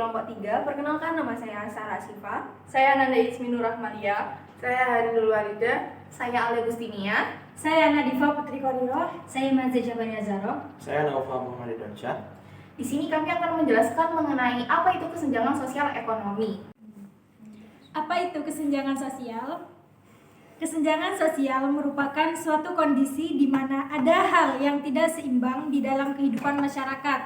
kelompok 3. Perkenalkan, nama saya Sarah Sifa. Saya Nanda Isminur Rahmalia. Saya Harinul Walida. Saya Alia Gustinia. Saya Nadifa Putri Koriro. Saya Mazda Jabani Azaro. Saya Nova Muhammad Ridwansyah. Di sini kami akan menjelaskan mengenai apa itu kesenjangan sosial ekonomi. Apa itu kesenjangan sosial? Kesenjangan sosial merupakan suatu kondisi di mana ada hal yang tidak seimbang di dalam kehidupan masyarakat,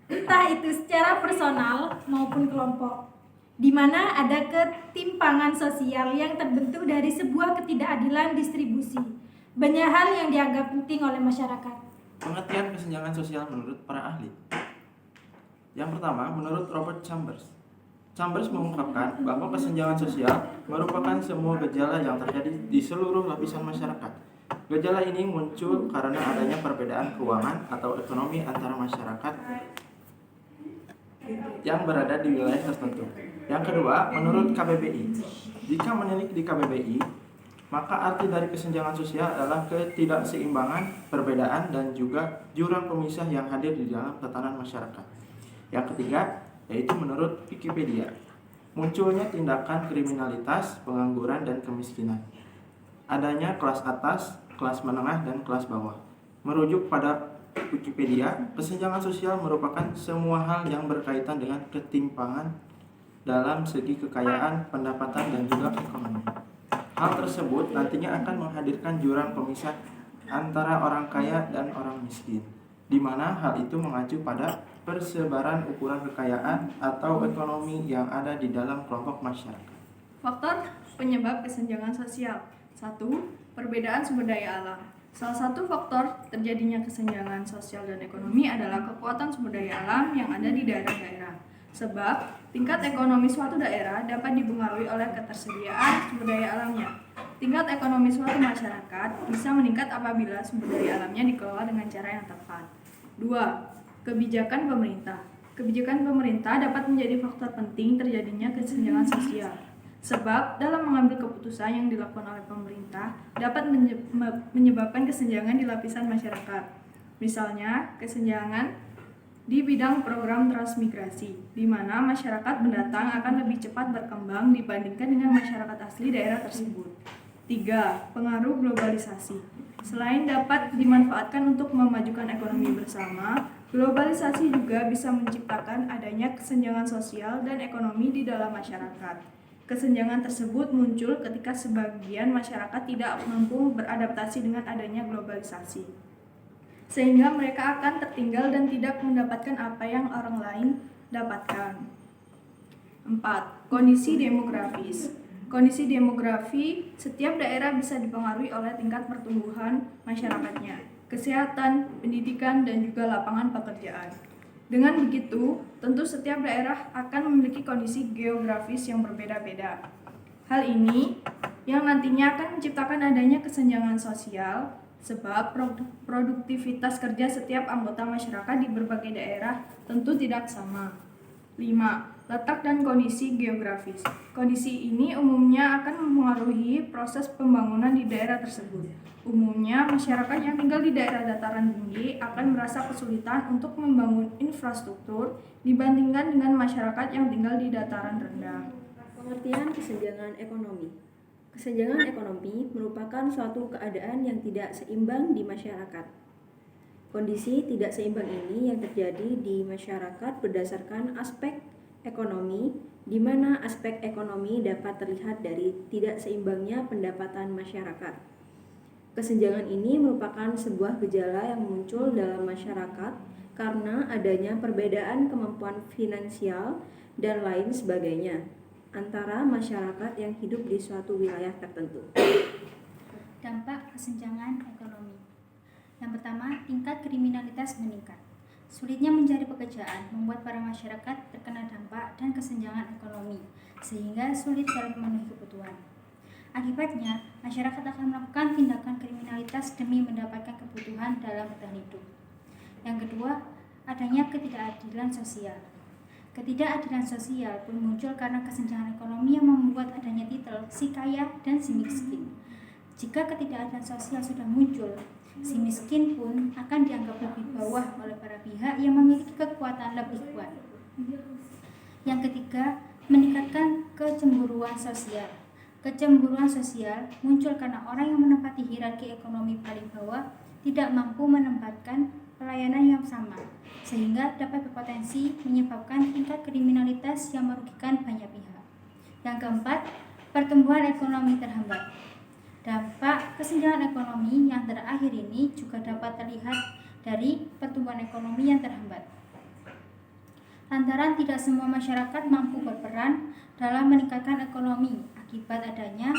entah itu secara personal maupun kelompok, di mana ada ketimpangan sosial yang terbentuk dari sebuah ketidakadilan distribusi. Banyak hal yang dianggap penting oleh masyarakat. Pengertian kesenjangan sosial menurut para ahli. Yang pertama, menurut Robert Chambers. Chambers mengungkapkan bahwa kesenjangan sosial merupakan semua gejala yang terjadi di seluruh lapisan masyarakat. Gejala ini muncul karena adanya perbedaan keuangan atau ekonomi antara masyarakat yang berada di wilayah tertentu. Yang kedua, menurut KBBI. Jika menilik di KBBI, maka arti dari kesenjangan sosial adalah ketidakseimbangan, perbedaan, dan juga jurang pemisah yang hadir di dalam tatanan masyarakat. Yang ketiga, yaitu menurut Wikipedia, munculnya tindakan kriminalitas, pengangguran, dan kemiskinan. Adanya kelas atas, kelas menengah, dan kelas bawah. Merujuk pada Wikipedia, kesenjangan sosial merupakan semua hal yang berkaitan dengan ketimpangan dalam segi kekayaan, pendapatan, dan juga ekonomi. Hal tersebut nantinya akan menghadirkan jurang pemisah antara orang kaya dan orang miskin, di mana hal itu mengacu pada persebaran ukuran kekayaan atau ekonomi yang ada di dalam kelompok masyarakat. Faktor penyebab kesenjangan sosial. 1. Perbedaan sumber daya alam. Salah satu faktor terjadinya kesenjangan sosial dan ekonomi adalah kekuatan sumber daya alam yang ada di daerah-daerah. Sebab, tingkat ekonomi suatu daerah dapat dipengaruhi oleh ketersediaan sumber daya alamnya. Tingkat ekonomi suatu masyarakat bisa meningkat apabila sumber daya alamnya dikelola dengan cara yang tepat. 2. Kebijakan pemerintah. Kebijakan pemerintah dapat menjadi faktor penting terjadinya kesenjangan sosial. Sebab dalam mengambil keputusan yang dilakukan oleh pemerintah dapat menyebabkan kesenjangan di lapisan masyarakat. Misalnya, kesenjangan di bidang program transmigrasi, di mana masyarakat pendatang akan lebih cepat berkembang dibandingkan dengan masyarakat asli daerah tersebut. 3. Pengaruh globalisasi. Selain dapat dimanfaatkan untuk memajukan ekonomi bersama, globalisasi juga bisa menciptakan adanya kesenjangan sosial dan ekonomi di dalam masyarakat. Kesenjangan tersebut muncul ketika sebagian masyarakat tidak mampu beradaptasi dengan adanya globalisasi, sehingga mereka akan tertinggal dan tidak mendapatkan apa yang orang lain dapatkan. 4. Kondisi demografis. Kondisi demografi setiap daerah bisa dipengaruhi oleh tingkat pertumbuhan masyarakatnya, kesehatan, pendidikan, dan juga lapangan pekerjaan. Dengan begitu, tentu setiap daerah akan memiliki kondisi geografis yang berbeda-beda. Hal ini yang nantinya akan menciptakan adanya kesenjangan sosial, sebab produktivitas kerja setiap anggota masyarakat di berbagai daerah tentu tidak sama. 5. Letak dan kondisi geografis. Kondisi ini umumnya akan mempengaruhi proses pembangunan di daerah tersebut. Umumnya, masyarakat yang tinggal di daerah dataran tinggi akan merasa kesulitan untuk membangun infrastruktur dibandingkan dengan masyarakat yang tinggal di dataran rendah. Pengertian kesenjangan ekonomi. Kesenjangan ekonomi merupakan suatu keadaan yang tidak seimbang di masyarakat. Kondisi tidak seimbang ini yang terjadi di masyarakat berdasarkan aspek ekonomi, di mana aspek ekonomi dapat terlihat dari tidak seimbangnya pendapatan masyarakat. Kesenjangan ini merupakan sebuah gejala yang muncul dalam masyarakat karena adanya perbedaan kemampuan finansial dan lain sebagainya antara masyarakat yang hidup di suatu wilayah tertentu. Dampak kesenjangan ekonomi. Yang pertama, tingkat kriminalitas meningkat. Sulitnya mencari pekerjaan membuat para masyarakat terkena dampak dan kesenjangan ekonomi, sehingga sulit dalam memenuhi kebutuhan. Akibatnya, masyarakat akan melakukan tindakan kriminalitas demi mendapatkan kebutuhan dalam bertahan hidup. Yang kedua, adanya ketidakadilan sosial. Ketidakadilan sosial pun muncul karena kesenjangan ekonomi yang membuat adanya titel si kaya dan si miskin. Jika ketidakadilan sosial sudah muncul, si miskin pun akan dianggap lebih bawah oleh para pihak yang memiliki kekuatan lebih kuat. Yang ketiga, meningkatkan kecemburuan sosial. Kecemburuan sosial muncul karena orang yang menempati hierarki ekonomi paling bawah tidak mampu menempatkan pelayanan yang sama, sehingga dapat berpotensi menyebabkan tingkat kriminalitas yang merugikan banyak pihak. Yang keempat, pertumbuhan ekonomi terhambat. Dampak kesenjangan ekonomi yang terakhir ini juga dapat terlihat dari pertumbuhan ekonomi yang terhambat. Lantaran tidak semua masyarakat mampu berperan dalam meningkatkan ekonomi akibat adanya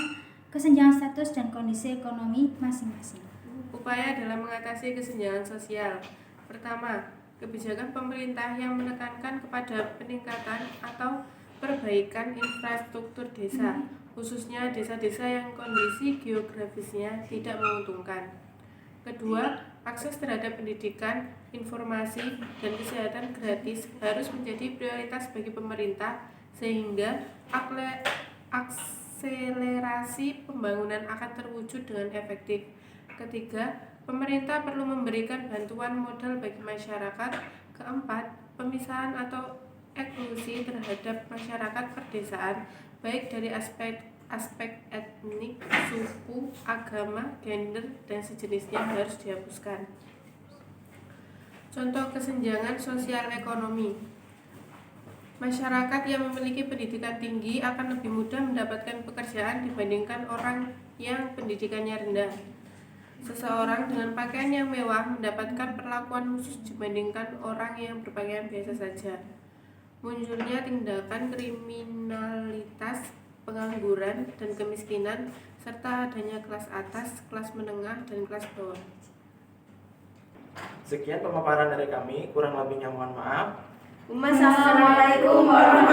kesenjangan status dan kondisi ekonomi masing-masing. Upaya dalam mengatasi kesenjangan sosial. Pertama, kebijakan pemerintah yang menekankan kepada peningkatan atau perbaikan infrastruktur desa, khususnya desa-desa yang kondisi geografisnya tidak menguntungkan. Kedua, akses terhadap pendidikan, informasi, dan kesehatan gratis harus menjadi prioritas bagi pemerintah sehingga akselerasi pembangunan akan terwujud dengan efektif. Ketiga, pemerintah perlu memberikan bantuan modal bagi masyarakat. Keempat, pemisahan atau eksklusi terhadap masyarakat perdesaan baik dari aspek etnik, suku, agama, gender, dan sejenisnya harus dihapuskan. Contoh kesenjangan sosial ekonomi. Masyarakat yang memiliki pendidikan tinggi akan lebih mudah mendapatkan pekerjaan dibandingkan orang yang pendidikannya rendah. Seseorang dengan pakaian yang mewah mendapatkan perlakuan khusus dibandingkan orang yang berpakaian biasa saja. Munculnya tindakan kriminalitas, pengangguran, dan kemiskinan, serta adanya kelas atas, kelas menengah, dan kelas bawah. Sekian pemaparan dari kami, kurang lebihnya mohon maaf. Wassalamualaikum warahmatullahi